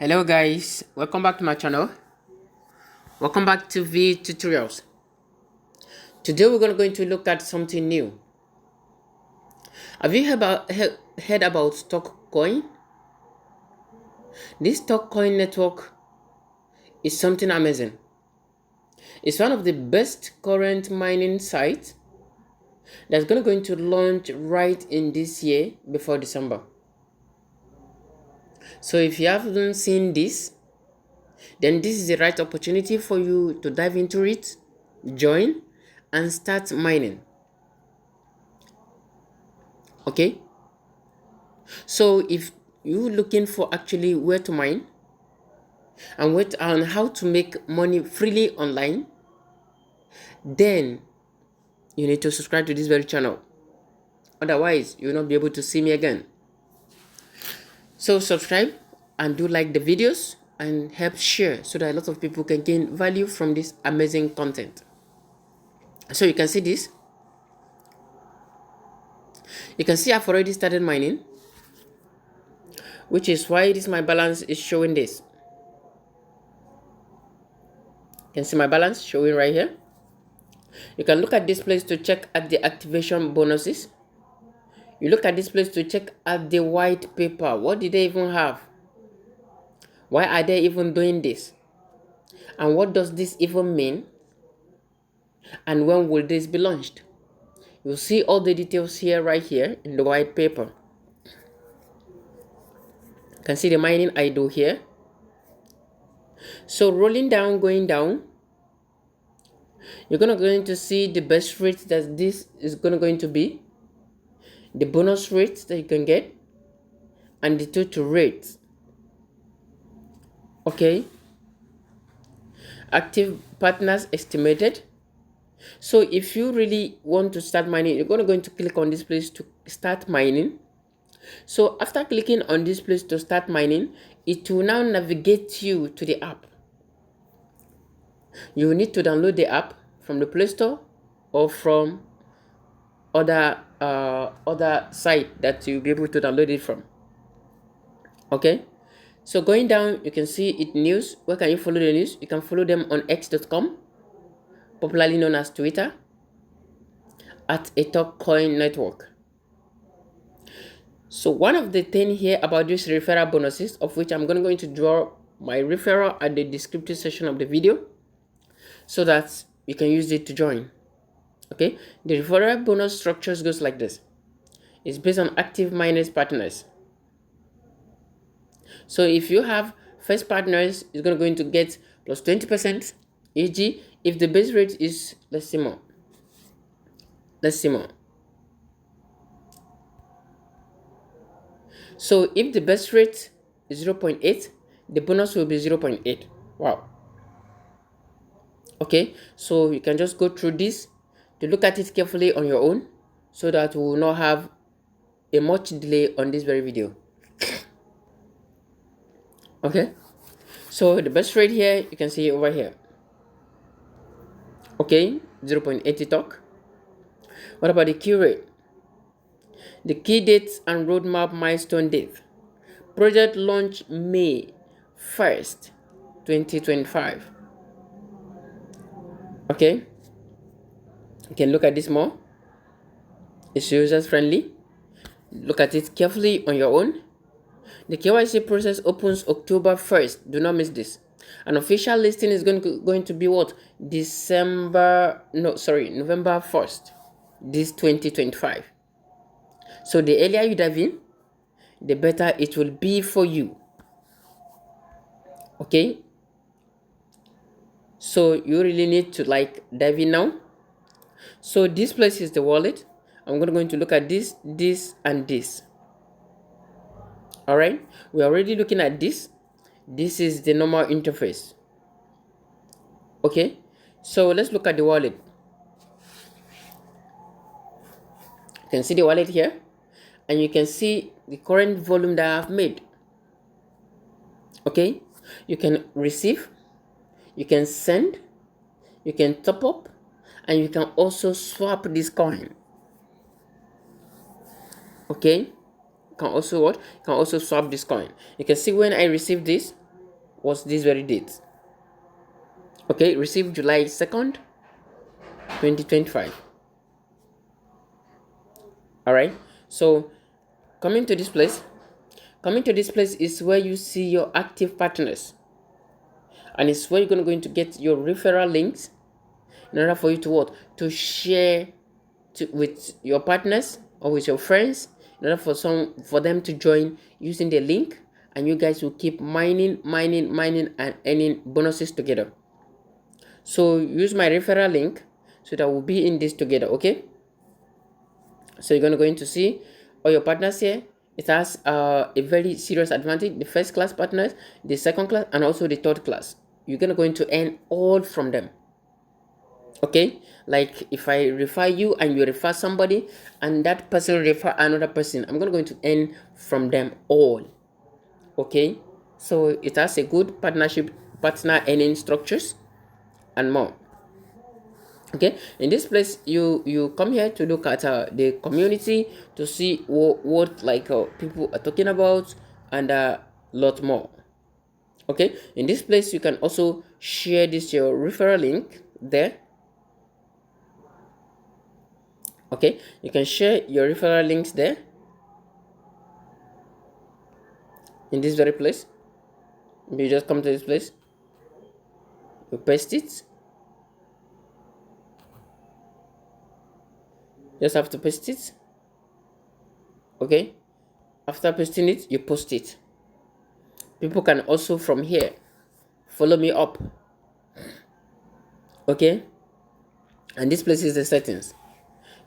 Hello guys, welcome back to my channel. Welcome back to V Tutorials. Today we're going to look at something new. Have you heard about Tokcoin? This Tokcoin network is something amazing. It's one of the best current mining sites that's going to launch right in this year before December. So if you haven't seen this, then this is the right opportunity for you to dive into it, join, and start mining. Okay, so if you're looking for actually where to mine and how to make money freely online, then you need to subscribe to this very channel. Otherwise, you will not be able to see me again. So subscribe and do like the videos and help share so that a lot of people can gain value from this amazing content. So you can see this. You can see I've already started mining, which is why my balance is showing this. You can see my balance showing right here. You can look at this place to check at the activation bonuses. You look at this place to check at the white paper. What did they even have? Why are they even doing this? And what does this even mean? And when will this be launched? You'll see all the details here, right here in the white paper. You can see the mining I do here. So rolling down, going down, you're going to see the best rate that this is going to be, the bonus rates that you can get, and the total rates. Okay, active partners estimated. So if you really want to start mining, you're going to click on this place to start mining. So after clicking on this place to start mining, it will now navigate you to the app. You will need to download the app from the Play Store or from other site that you'll be able to download it from. Okay, so going down, you can see it news. Where can you follow the news? You can follow them on x.com, popularly known as Twitter, at a Tokcoin network. So one of the things here about these referral bonuses, of which I'm going to draw my referral at the descriptive section of the video, so that you can use it to join. Okay, the referral bonus structures goes like this. It's based on active miners partners. So if you have first partners, it's going to get plus 20%. E.g., if the base rate is, let's see more. So if the base rate is 0.8, the bonus will be 0.8. Wow. Okay, so you can just go through this to look at it carefully on your own, so that we will not have a much delay on this very video. Okay, so the best rate here, you can see over here. Okay, 0.80 TOC. What about the key rate? The key dates and roadmap milestone date. Project launch May 1st, 2025. Okay, you can look at this more. It's users friendly. Look at it carefully on your own. The KYC process opens October 1st. Do not miss this. An official listing is going to be what? November 1st, this 2025. So the earlier you dive in, the better it will be for you. Okay, so you really need to dive in now. So this place is the wallet. I'm going to look at this, and this. All right, we're already looking at this. This is the normal interface. Okay, so let's look at the wallet. You can see the wallet here, and you can see the current volume that I've made. Okay, you can receive, you can send, you can top up, and you can also swap this coin. Okay, you can also swap this coin. You can see when I receive this, was this very date. Okay, received July 2nd, 2025. All right. So coming to this place, is where you see your active partners, and it's where you're going to get your referral links in order for you to what, to share with your partners or with your friends, in order for them to join using the link, and you guys will keep mining and earning bonuses together. So use my referral link so that we'll be in this together. Okay, so you're going to see all your partners here. It has a very serious advantage: the first class partners, the second class, and also the third class. You're going to earn all from them. Okay, like if I refer you and you refer somebody and that person refer another person, I'm going to earn from them all. Okay, so it has a good partner earning structures and more. Okay, in this place you come here to look at the community, to see what like people are talking about, and a lot more. Okay, in this place you can also share this your referral link there. Okay, you can share your referral links there in this very place. You just come to this place, you paste it, just have to paste it. Okay, after pasting it, you post it. People can also from here follow me up. Okay, and this place is the settings.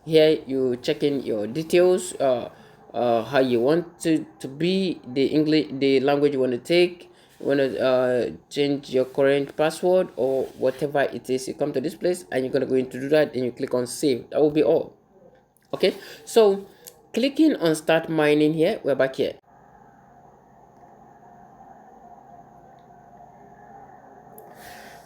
Here you check in your details, how you want to be, the language you want to take. You want to change your current password or whatever it is. You come to this place and you're going to do that, and you click on save. That will be all. Okay, so clicking on start mining here, we're back here.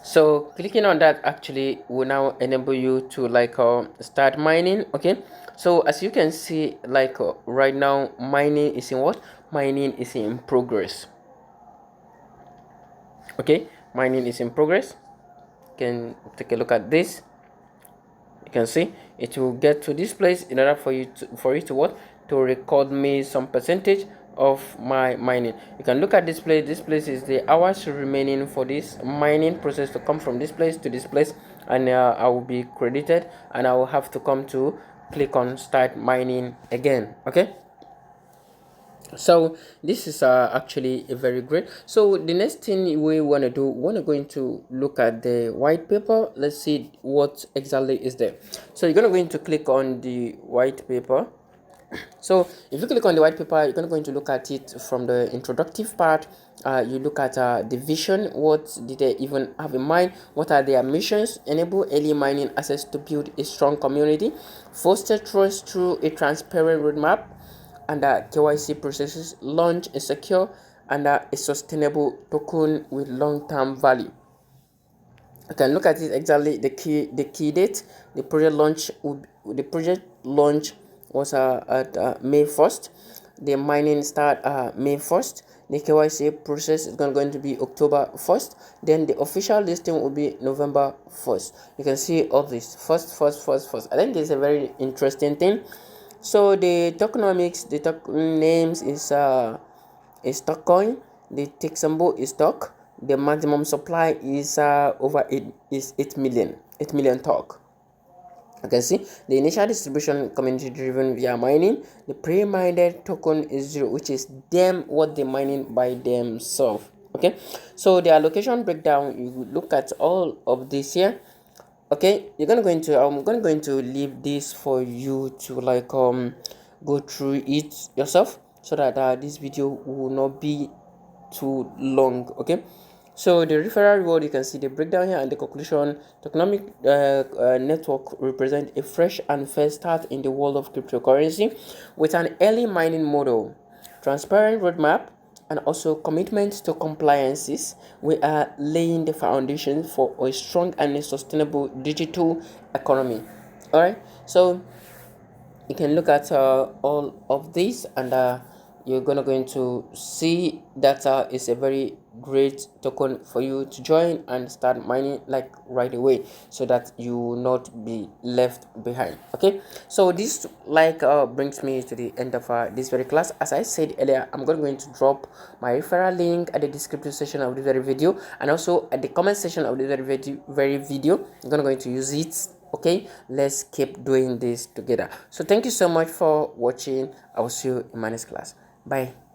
So clicking on that actually will now enable you to like start mining. Okay, so as you can see, like right now mining is in what, mining is in progress. Okay, mining is in progress. You can take a look at this. You can see it will get to this place in order for you to what, to record me some percentage of my mining. You can look at this place. This place is the hours remaining for this mining process to come from this place to this place, and I will be credited, and I will have to come to click on start mining again. Okay, so this is actually a very great. So the next thing we want to do, we're going to look at the white paper. Let's see what exactly is there. So you're going to click on the white paper. So if you click on the white paper, you're going to look at it from the introductive part. You look at the vision. What did they even have in mind? What are their missions? Enable early mining access to build a strong community, foster trust through a transparent roadmap, and KYC processes, launch a secure and a sustainable token with long-term value. You can look at it exactly, the key date. The project launch was at May 1st. The mining start May 1st. The KYC process is going to be October 1st. Then the official listing will be November 1st. You can see all this first. I think this is a very interesting thing. So the tokenomics, the token names is Tokcoin. The tick symbol is Tok. The maximum supply is over 8 million Tok. You can see the initial distribution community driven via mining. The pre-mined token is 0, which is them what they're mining by themselves. Okay, so the allocation breakdown, you look at all of this here. Okay, I'm going to leave this for you to like go through it yourself, so that this video will not be too long. Okay, so the referral reward, you can see the breakdown here and the conclusion. Tokenomic network represent a fresh and fair start in the world of cryptocurrency with an early mining model, transparent roadmap, and also commitment to compliances. We are laying the foundation for a strong and a sustainable digital economy. All right, so you can look at all of this, and you're going to see that it's a very great token for you to join and start mining like right away, so that you will not be left behind. Okay, so this brings me to the end of this very class. As I said earlier, I'm going to drop my referral link at the description section of this very video, and also at the comment section of this very video. I'm going to use it. Okay, let's keep doing this together. So thank you so much for watching. I will see you in my next class. Bye.